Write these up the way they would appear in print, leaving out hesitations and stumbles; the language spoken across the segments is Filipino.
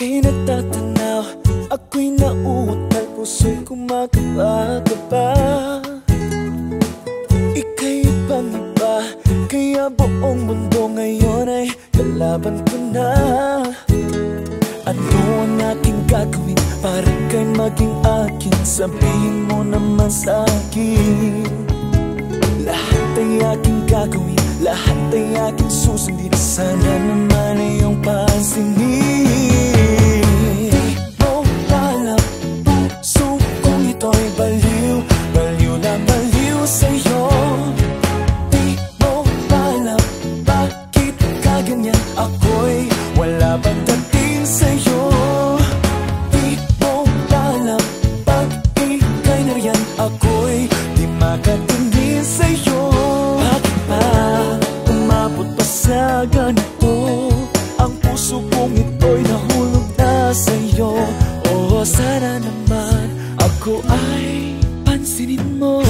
Ika'y natatanaw, ako'y nauutal, puso'y kumakaba-kaba. Ika'y ibang iba, kaya buong mundo ngayon ay kalaban ko na. Ano ang aking gagawin para kay maging akin? Sabihin mo naman sa'kin. Lahat ay aking gagawin, lahat ay aking susundin. Sana naman ay iyong pansinin. Di mo alam, puso kong ito'y baliw, baliw na baliw sa'yo. Di mo alam, bakit kaganyan ako'y wala bang dating sa'yo. Di mo alam, pag ika'y nariyan ako'y di makatingin sa'yo. Bakit ba umabot pa sa ganito? Ang puso kong ito'y nahulog na sa'yo. Oo, sana naman ako ay pansinin mo.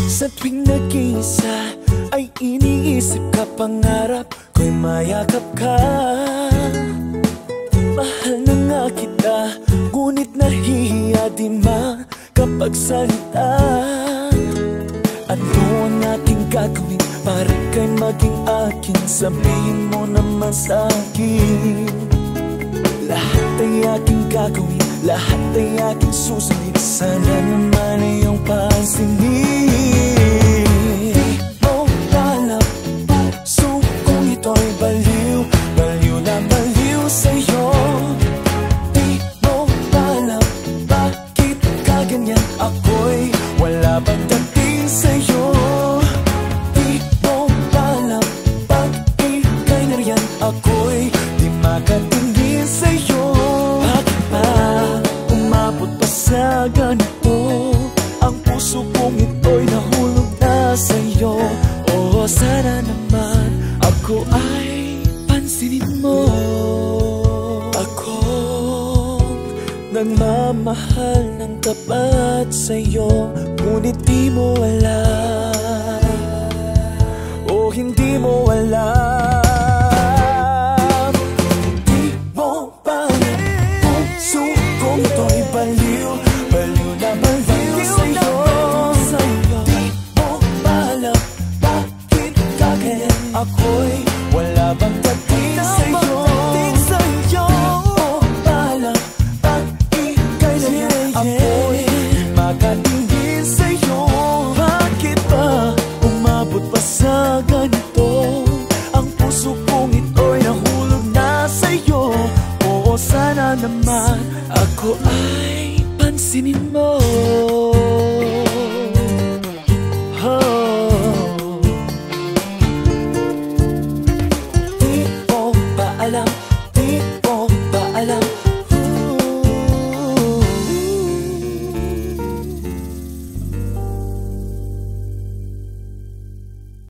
Sa tuwing nag-iisa ay iniisip ka, pangarap ko'y mayakap ka. Mahal na nga kita, ngunit nahihiya di makapagsalita. Ano ang ating gagawin para kay maging akin? Sabihin mo naman sa'kin. Lahat ay aking gagawin, lahat ay aking susundin. Sana naman ay iyong pansinin. Di mo alam, puso kong ito'y baliw, baliw na baliw sa'yo. Di mo alam, bakit kaganyan ako'y wala bang dating sa'yo. Di mo alam, pag ika'y nariyan ako'y di makatingin sa'yo. Bakit ba umabot pa sa ganito? Ang puso kong ito'y nahulog na sa'yo. Oo, sana naman ako ay pansinin mo. Akong nagmamahal ng tapat sa'yo, ngunit di mo alam, o hindi mo alam. Di mo alam, puso kong ito'y baliw, baliw na baliw sa'yo. Di mo alam, bakit kaganyan ako'y wala bang dating sa'yo. Di mo alam, pag ika'y nariyan ako'y makatingin sa'yo. Bakit ba umabot pa sa ganito? Ang puso kong ito'y nahulog na sa'yo. Oo, sana naman ako ay pansinin mo. Oh. Di mo ba alam,